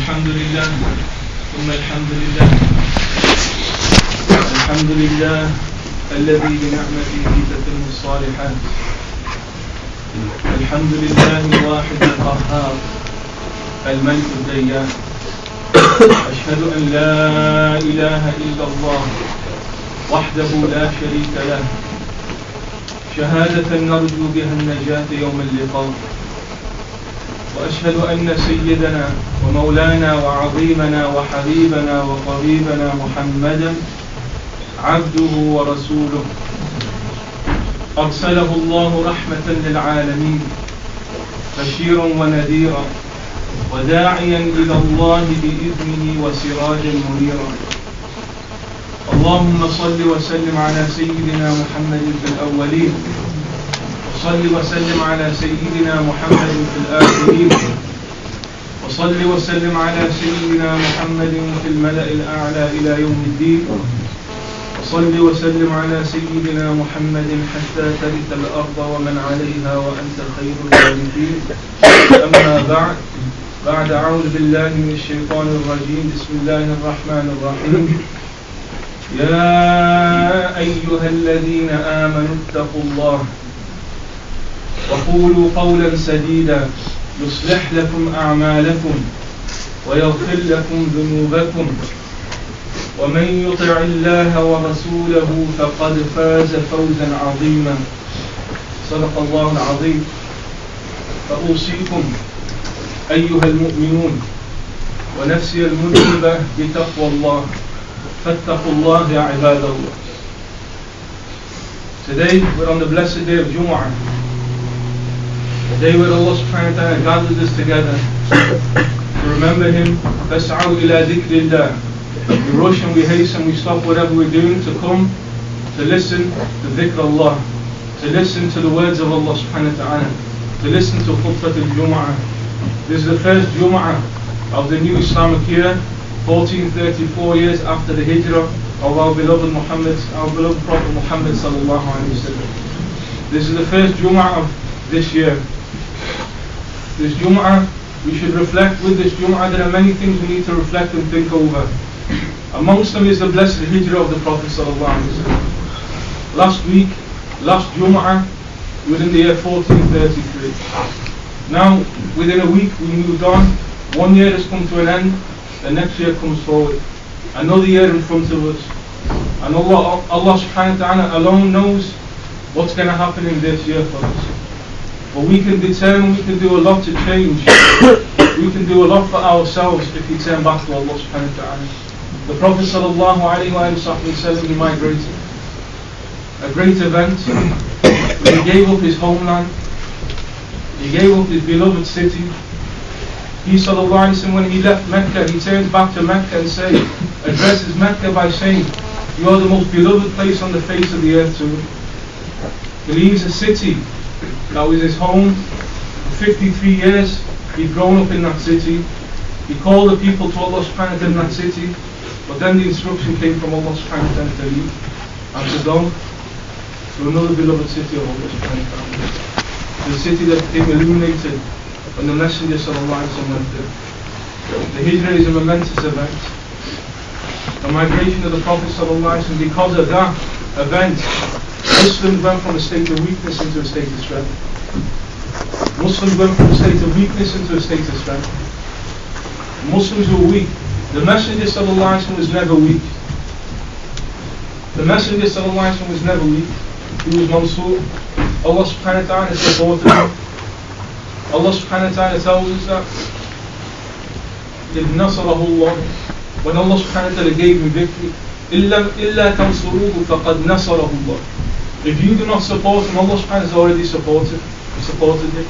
الحمد لله ثم الحمد لله الحمد لله الذي بنعمته تتم الصالحات. الحمد لله الواحد القهار الملك الديان. أشهد أن لا إله إلا الله وحده لا شريك له، شهادة نرجو بها النجاة يوم اللقاء. وأشهد أن سيدنا ومولانا وعظيمنا وحبيبنا وطبيبنا محمدا عبده ورسوله، أرسله الله رحمة للعالمين بشيرا ونذيرا وداعيا إلى الله بإذنه وسراجا منيرا. اللهم صل وسلم على سيدنا محمد في الأولين، وصل وسلم على سيدنا محمد في الآخرين، وصل وسلم على سيدنا محمد في الملأ الأعلى إلى يوم الدين، وصل وسلم على سيدنا محمد حتى ترث الأرض ومن عليها وأنت خير الوارثين. أما بعد أعوذ بالله من الشيطان الرجيم. بسم الله الرحمن الرحيم. يا أيها الذين آمنوا اتقوا الله وقولوا قولا سديدا يصلح لكم أعمالكم ويغفر لكم ذنوبكم، ومن يطع الله ورسوله فقد فاز فوزا عظيما. صدق الله العظيم. فأوصيكم أيها المؤمنون ونفسي المذنبة بتقوى الله، فاتقوا الله يا عباد الله. Today we're on the blessed day of Jummah, the day where Allah subhanahu wa ta'ala gathered us together to remember Him. فَاسْعَوْا إِلَى ذِكْرِ اللَّهِ. We rush and we hasten, we stop whatever we're doing to come to listen to dhikr Allah, to listen to the words of Allah subhanahu wa ta'ala, to listen to khutbah al-Jum'ah. This is the first Jum'ah of the new Islamic year, 1434 years after the hijrah of our beloved Prophet Muhammad sallallahu alaihi wasallam. This is the first Jum'ah of this year. This Jum'ah, we should reflect with this Jum'ah. There are many things we need to reflect and think over. Amongst them is the blessed hijrah of the Prophet sallallahu alaihi wasallam. Last Jum'ah, within the year 1433. Now, within a week we moved on. 1 year has come to an end. The next year comes forward. Another year in front of us. And Allah subhanahu wa ta'ala alone knows what's going to happen in this year for us. But we can determine, we can do a lot to change. We can do a lot for ourselves if we turn back to Allah subhanahu wa ta'ala. The Prophet sallallahu alayhi wa sallam, he migrated. A great event. When he gave up his homeland, he gave up his beloved city. He sallallahu alayhi wa sallam, when he left Mecca, he turns back to Mecca and addresses Mecca by saying, you are the most beloved place on the face of the earth to me. He leaves a city that was his home. For 53 years he'd grown up in that city. He called the people to Allah subhanahu wa ta'ala in that city, but then the instruction came from Allah subhanahu wa ta'ala to leave and to go to another beloved city of Allah subhanahu wa ta'ala, the city that became illuminated when the Messenger sallallahu alaihi wasallam went there. The hijrah is a momentous event. The migration of the Prophet sallallahu alaihi wasallam, because of that event, Muslims went from a state of weakness into a state of strength. Muslims went from a state of weakness into a state of strength. Muslims were weak. The Messenger sallallahu alaihi wasallam was never weak. The Messenger sallallahu alaihi wasallam was never weak. He was Mansur. Allah subhanahu wa ta'ala supported him. Allah subhanahu wa ta'ala tells us that إِذْ نَصَرَهُ اللَّهُ, when Allah subhanahu wa ta'ala gave him victory, إِلَّا تَنْصُرُوهُ فَقَدْ نَصَرَهُ اللَّهُ. If you do not support him, Allah subhanahu wa ta'ala has already supported him.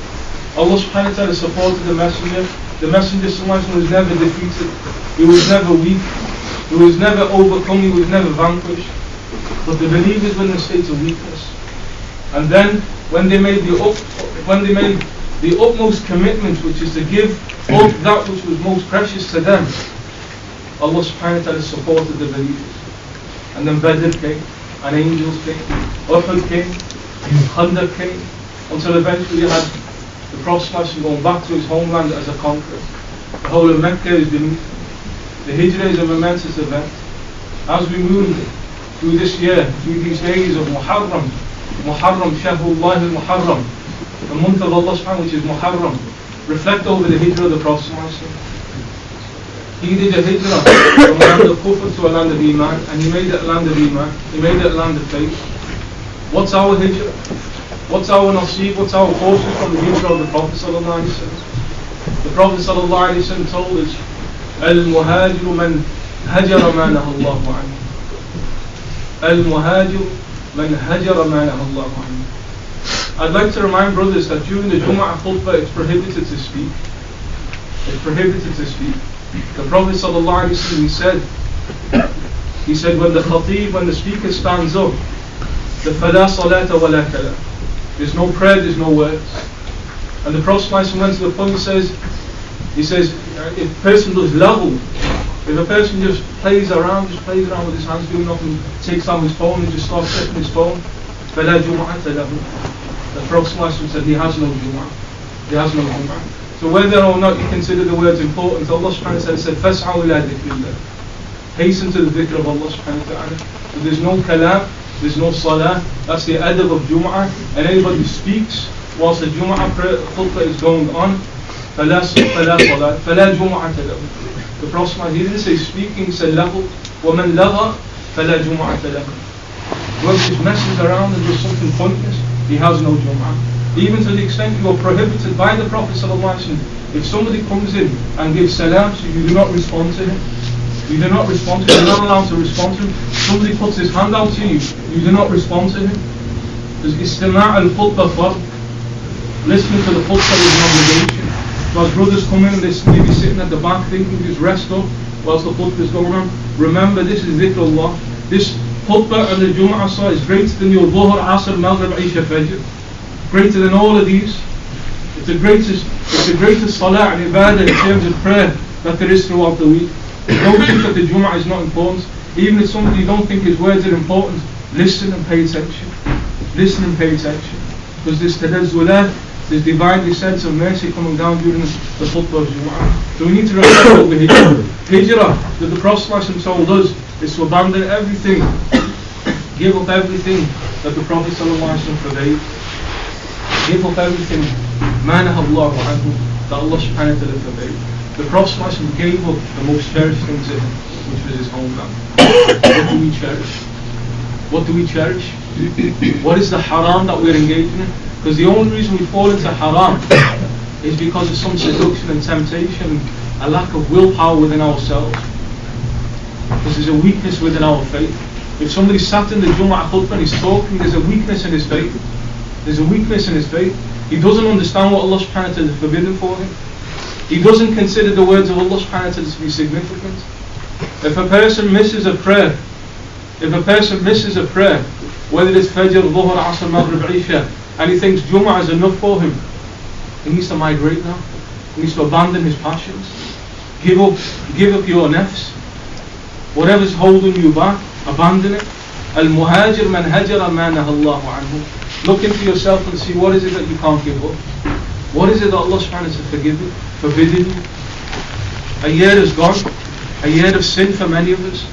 Allah subhanahu wa ta'ala supported the Messenger. The Messenger sallallahu alaihi wasallam was never defeated. He was never weak. He was never overcome. He was never vanquished. But the believers were in a state of weakness. And then when they made the utmost commitment, which is to give up that which was most precious to them, Allah subhanahu wa ta'ala supported the believers. And then Badr came, and angels came, Uhud came, Khandaq came, until eventually you had the Prophet going back to his homeland as a conqueror. The whole of Mecca is beneath. The Hijrah is a momentous event. As we move through this year, through these days of Muharram, Shahrullah al-Muharram, the month of Allah subhanahu, which is Muharram, reflect over the Hijrah of the Prophet. He did a Hijrah from a land of Kufr to a land of Iman, and he made it a land of Iman, he made it a land of faith. What's our Hijrah? What's our nasib? What's our portion from the Hijrah of the Prophet sallallahu alaihi wasallam? The Prophet sallallahu alaihi wasallam told us, Al-Muhajiru man hajara ma naha Allahu anhu. Al-Muhajiru man hajara ma naha Allahu anhu. I'd like to remind brothers that during the Jummah Khutbah it's prohibited to speak. It's prohibited to speak. The Prophet sallallahu alaihi wasallam, he said when the speaker stands up, the fala salata wa la kalam. There's no prayer, there's no words. And the Prophet went to the point, he says, if a person does lahu, if a person just plays around with his hands, doing nothing, takes out his phone and just starts checking his phone, fala jum'ata lahu. The Prophet said he has no jum'ah. He has no jum'ah. So whether or not you consider the words important, Allah subhanahu wa ta'ala said, فَاسْعَوْا إِلَىٰ ذِكْرِ اللَّهِ. Hasten to the dhikr of Allah subhanahu wa ta'ala. So there's no kalam, there's no salah. That's the adab of Jum'ah. And anybody who speaks whilst the Jum'ah khutbah is going on, فَلَا صَلَاةَ فَلَا جُمْعَةَ لَهُ. The Prophet, he didn't say speaking, he said lahu. وَمَنْ لَغَى فَلَا جُمْعَةَ لَهُ. Whoever just messes around and does something pointless, he has no Jum'ah. Even to the extent you are prohibited by the Prophet ﷺ. If somebody comes in and gives salam, so you do not respond to him. You do not respond to him. You're not allowed to respond to him. Somebody puts his hand out to you, you do not respond to him. Because istima' al-khutbah fard. Listening to the khutbah is an obligation. So as brothers come in and they may be sitting at the back thinking, just rest up whilst the khutbah is going on. Remember, this is dhikrullah. This khutbah and the Jum'ah salah is greater than your dhuhr, asr, maghrib, isha, fajr. Greater than all of these. It's the greatest salah and ibadah in terms of prayer that there is throughout the week. Don't think that the Jum'ah is not important. Even if somebody don't think his words are important, listen and pay attention. Listen and pay attention. Because this tanazzulat, this divinely sense of mercy coming down during the khutbah of Jum'ah. So we need to remember what the hijrah that the Prophet ﷺ told us is to abandon everything, give up everything that the Prophet ﷺ forbade. Give up everything, manaha Allahu anhu, that Allah subhanahu wa ta'ala forbade. The Prophet ﷺ gave up the most cherished thing to him, which was his homeland. What do we cherish? What do we cherish? What is the haram that we're engaging in? Because the only reason we fall into haram is because of some seduction and temptation, a lack of willpower within ourselves. Because there's a weakness within our faith. If somebody sat in the Jummah Khutbah and he's talking, there's a weakness in his faith. There's a weakness in his faith. He doesn't understand what Allah subhanahu wa ta'ala has forbidden for him. He doesn't consider the words of Allah subhanahu wa ta'ala to be significant. If a person misses a prayer, whether it's Fajr, Dhuhr, Asr, Maghrib, Isha, and he thinks Jummah is enough for him, he needs to migrate now. He needs to abandon his passions. Give up your nafs. Whatever's holding you back, abandon it. Al-Muhajir man hajara ma naha Allahu anhu. Look into yourself and see what is it that you can't give up. What is it that Allah subhanahu wa ta'ala forbidden you? A year is gone. A year of sin for many of us.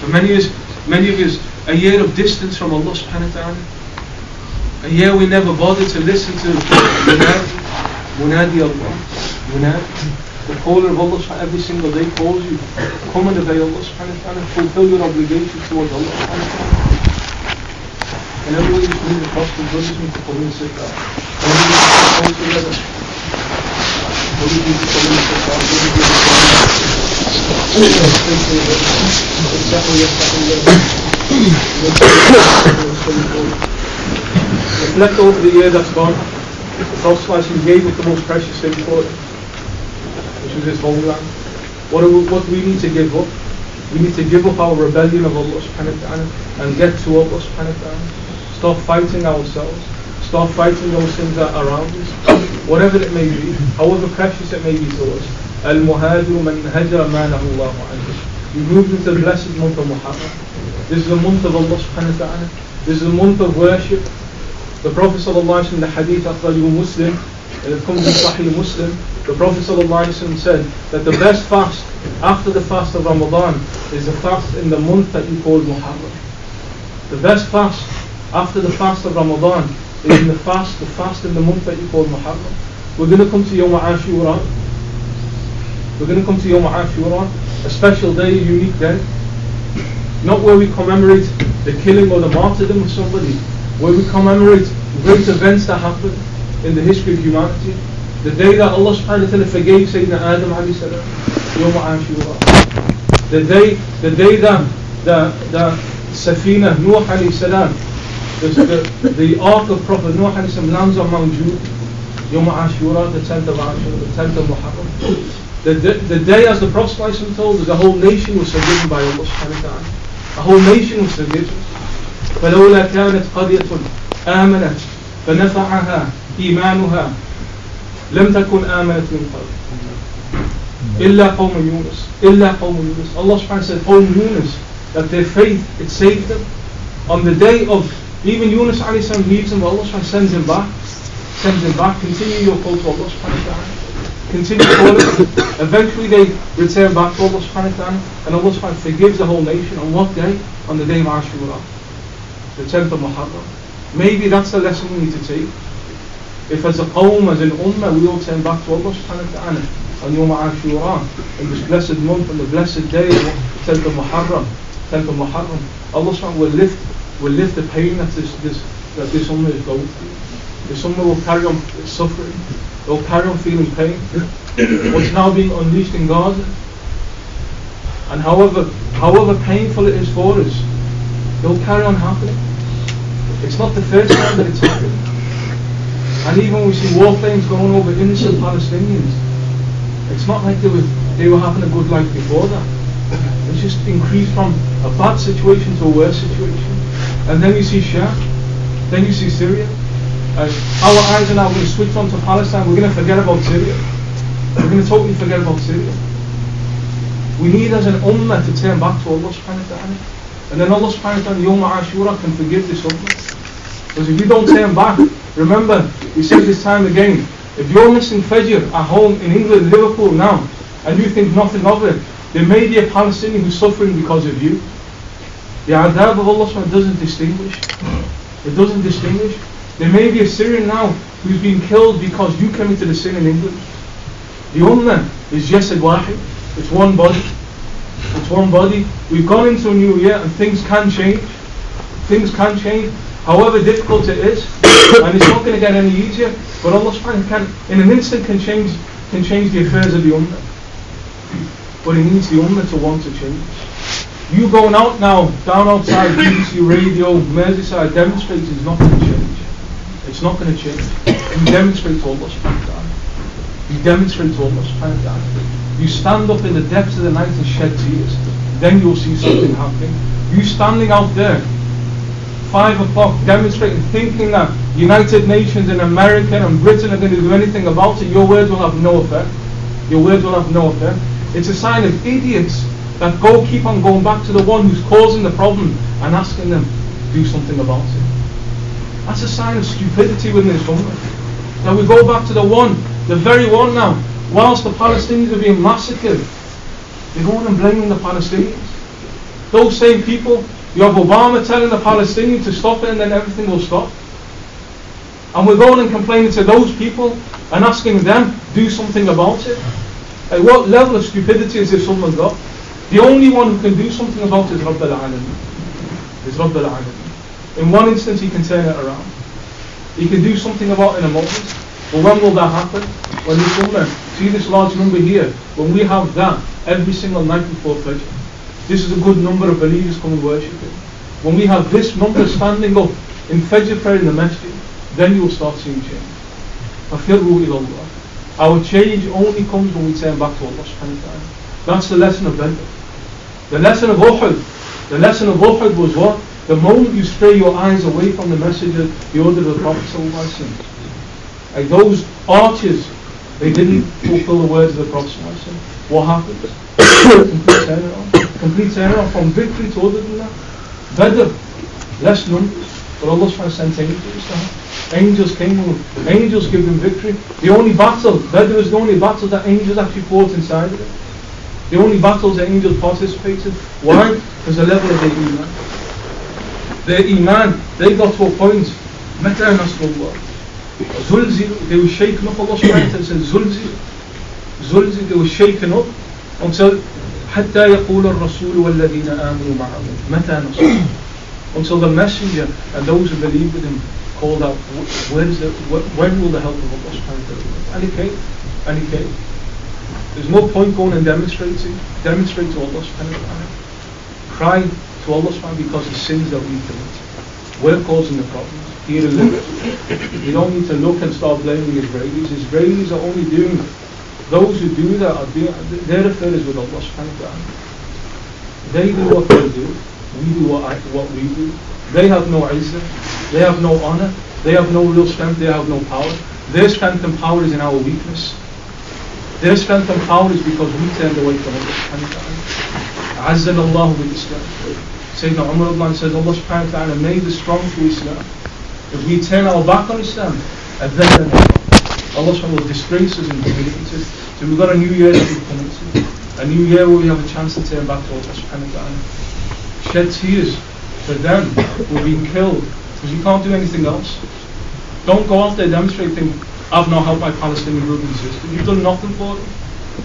For many of us, a year of distance from Allah subhanahu wa ta'ala. A year we never bothered to listen to Munadi Allah. Munadi. The caller of Allah every single day calls you. Come and obey Allah subhanahu wa ta'ala. Fulfill your obligations towards Allah subhanahu wa ta'ala. And everybody just move across the brothers need to come and sit down. Reflect over the year that's gone. The Prophet gave it the most precious thing for it, which was his homeland. What do we need to give up? We need to give up our rebellion of Allah subhanahu wa ta'ala and get to Allah subhanahu wa ta'ala. Stop fighting ourselves. Stop fighting those things that are around us. Whatever it may be, however precious it may be to us. Al-Muhajiru man hajara ma naha Allahu anhu. We moved into the blessed month of Muharram. This is the month of Allah subhanahu wa ta'ala. This is the month of worship. The Prophet sallallahu alaihi wasallam in the hadith أخرجه Muslim, and it comes in Sahih Muslim, the Prophet ﷺ said that the best fast after the fast of Ramadan is the fast in the month that you call Muharram. The best fast after the fast of Ramadan is in the fast in the month that you call Muharram. We're going to come to Yawm Ashura. We're going to come to Yawm Ashura, a special day, a unique day. Not where we commemorate the killing or the martyrdom of somebody, where we commemorate great events that happened in the history of humanity. The day that Allah subhanahu wa ta'ala forgave Sayyidina Adam alayhi salam, Yawm Ashura. The day that the Safina, Nuh alayhi salam, the ark of Prophet Nuh alayhi salam lands on Mount Jud, Yawm Ashura, the 10th of Ashura, the 10th of Muharram. The day, as the Prophet ﷺ told us, the whole nation was forgiven by Allah subhanahu wa ta'ala. The whole nation was forgiven. فَلَوْلَا كَانَتْ قَرْيَةٌ آمَنَتْ فَنَفَعَهَا إِيمَانُهَا لَمْ تَكُنْ آمَنَتْ مِنْ قَبْلُ إِلَّا قَوْمَ يُونُسَ. Allah subhanahu wa ta'ala said, Qawm Yunus, that their faith, it saved them. On the day of, even Yunus alayhi salam leaves him, but Allah subhanahu wa ta'ala sends him back. Continue your call to Allah subhanahu wa ta'ala. Continue calling. Eventually they return back to Allah subhanahu wa ta'ala, and Allah subhanahu wa ta'ala forgives the whole nation. On what day? On the day of Ashura, the 10th of Muharram. Maybe that's the lesson we need to take. If as a qawm, as an ummah, we all turn back to Allah subhanahu wa ta'ala on Yawm Ashura, in this blessed month, on the blessed day of 10th of Muharram, Allah subhanahu wa ta'ala will lift the pain that this ummah is going through. This ummah will carry on suffering. They'll carry on feeling pain. What's now being unleashed in Gaza, and however painful it is for us, they'll carry on happening. It's not the first time that it's happening. And even when we see warplanes going over innocent Palestinians, it's not like they were having a good life before that. It's just increased from a bad situation to a worse situation. And then you see Sham, then you see Syria. Our eyes are now going to switch on to Palestine. We're going to forget about Syria. We're going to totally forget about Syria. We need as an ummah to turn back to Allah subhanahu wa ta'ala. And then Allah subhanahu wa ta'ala, Yawm Ashura, can forgive this ummah. Because if you don't turn back, remember, we said this time again, if you're missing Fajr at home in England, Liverpool now, and you think nothing of it, there may be a Palestinian who's suffering because of you. The adab of Allah subhanahu wa ta'ala doesn't distinguish. It doesn't distinguish. There may be a Syrian now who's been killed because you committed a sin in England. The ummah is jasad wahid. It's one body. It's one body. We've gone into a new year and things can change. Things can change. However difficult it is, and it's not going to get any easier. But Allah subhanahu wa ta'ala in an instant can change the affairs of the ummah. But it needs the ummah to want to change. You going out now, down outside, BBC Radio, Merseyside, demonstrating is not going to change. It's not going to change. You demonstrate to Allah subhanahu wa ta'ala. You demonstrate to Allah subhanahu wa ta'ala. You stand up in the depths of the night and shed tears. Then you'll see something happening. You standing out there, 5 o'clock, demonstrating, thinking that United Nations and America and Britain are going to do anything about it, your words will have no effect. Your words will have no effect. It's a sign of idiots that keep on going back to the one who's causing the problem and asking them to do something about it. That's a sign of stupidity within this ummah. That we go back to the very one now, whilst the Palestinians are being massacred, they're going and blaming the Palestinians. Those same people, you have Obama telling the Palestinians to stop it and then everything will stop. And we're going and complaining to those people and asking them to do something about it. Like, what level of stupidity has this ummah got? The only one who can do something about it is Rabb al-Alamin. Is Rabb al-Alamin. In one instance he can turn it around. He can do something about it in a moment. But when will that happen? When this ummah, see this large number here, when we have that every single night before Fajr. This is a good number of believers coming worshipping. When we have this number standing up in Fajr prayer in the masjid, then you will start seeing change. فَفِرُّوا إِلَى اللَّهِ. Our change only comes when we turn back to Allah subhanahu wa ta'ala. That's the lesson of Badr. The lesson of Uhud. The lesson of Uhud was what? The moment you stray your eyes away from the message of the order of the Prophet sallallahu alaihi wasallam. Like those archers, they didn't fulfill the words of the Prophet sallallahu alaihi wasallam. What happened? Complete turnaround from victory to other than that. Badr, less numbers. But Allah subhanahu wa ta'ala sent angels down. Angels came over. Angels gave them victory. The only battle, Badr was the only battle that angels actually fought inside of it. The only battles that angels participated. Why? Because the level of their iman. Their iman, they got to a point. Mata nasrullah. Zulzil, they were shaken up. Allah subhanahu wa ta'ala said Zulzil. Zulzil, they were shaken up until حتى يقول الرسول والذين آمنوا معه متى نصر. Until the messenger and those who believe with him called out, when will the help of Allah subhanahu wa ta'ala? And he came. And he came. There's no point going and demonstrate to Allah subhanahu wa ta'ala. Cry to Allah subhanahu wa ta'ala because of sins that we commit. We're causing the problems. Here in Libya. You don't need to look and start blaming Israelis. Israelis are only doing it. Those who do that are doing, their affairs with Allah subhanahu wa ta'ala. They do what they do. We do what we do. They have no izzah. They have no honor. They have no real strength. They have no power. Their strength and power is in our weakness. Their strength and power is because we turned away from Allah subhanahu wa ta'ala. Azzan Allah with Islam. Sayyidina Umar says Allah subhanahu wa ta'ala made us strong to Islam. If we turn our back on Islam, then Allah subhanahu wa ta'ala will disgrace us and humiliate us. So we've got a new year that we've come into. A new year where we have a chance to turn back to Allah subhanahu wa ta'ala. Shed tears for them who are being killed because you can't do anything else. Don't go out there demonstrating, I've not helped my Palestinian brothers and sisters. You've done nothing for them.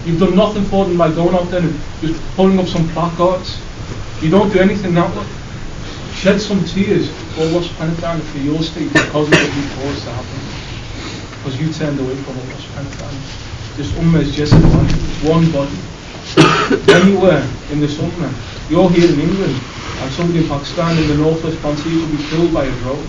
You've done nothing for them by going out there and just pulling up some placards. You don't do anything that way. Shed some tears for Allah subhanahu wa ta'ala for your state because of what you caused to happen. Because you turned away from Allah subhanahu wa ta'ala. This ummah is just one body. Anywhere in this ummah, you're here in England and somebody in Pakistan in the northwest frontier will be killed by a drone.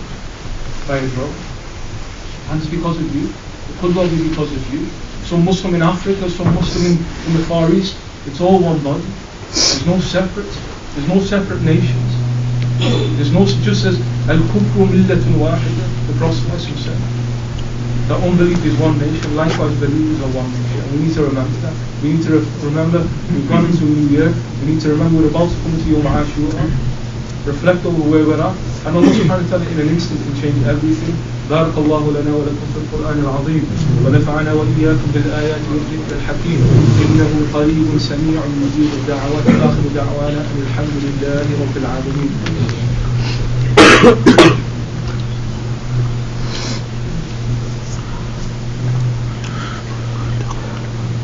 And it's because of you. It could well be because of you. Some Muslim in Africa, some Muslim in the Far East. It's all one body. There's no separate nations. There's no, just as al-kufru millatun wahida, the Prophet said. That unbelief is one nation, likewise believers are one nation. And we need to remember that. We need to remember we've gone into a new year. We need to remember we're about to come into Yawm Ashura. Reflect over where we're at. And Allah subhanahu wa ta'ala in an instant can change everything. بارك الله لنا ولكم في القرآن العظيم ونفعنا وإياكم بالآيات والذكر الحكيم إنه قريب سميع مجيب الدعوات آخر دعوانا أن الحمد لله رب العالمين.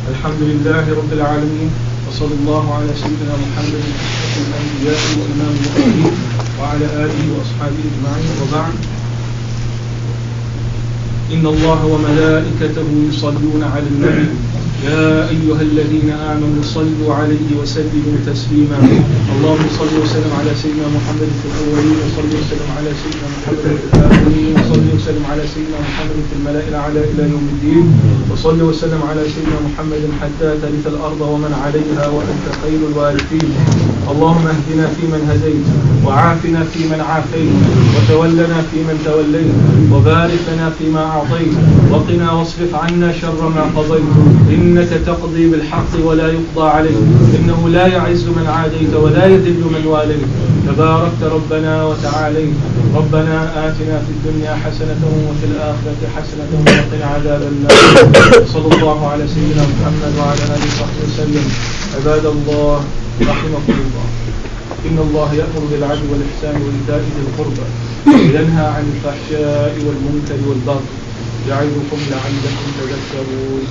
الحمد لله رب العالمين وصلى الله على سيدنا محمد أشرف الأنبياء وإمام المرسلين وعلى آله وأصحابه أجمعين وبعد. إن الله وملائكته يصلون على النبي يا أيها الذين آمنوا صلوا عليه وسلموا تسليما. اللهم صل وسلم على سيدنا محمد في الأولين وصل وسلم على سيدنا محمد في الآخرين وصل وسلم على سيدنا محمد في الملأ الأعلى إلى يوم الدين وصل وسلم على سيدنا محمد حتى ترث الأرض ومن عليها وأنت خير الوارثين. اللهم اهدنا فيمن هديت وعافنا فيمن عافيت وتولنا فيمن توليت وبارك لنا فيما أعطيت وقنا واصرف عنا شر ما قضيت إنك تقضي بالحق ولا يقضى عليك إنه لا يعز من عاديت ولا يذل من واليت تباركت ربنا وتعاليت. ربنا آتنا في الدنيا حسنة وفي الآخرة حسنة وقنا عذاب النار. صلى الله على سيدنا محمد وعلى آله وصحبه وسلم. عباد الله رحمكم الله إن الله يأمر بالعدل والإحسان وإيتاء ذي القربى وينهى عن الفحشاء والمنكر والبغي يعظكم لعلكم تذكرون.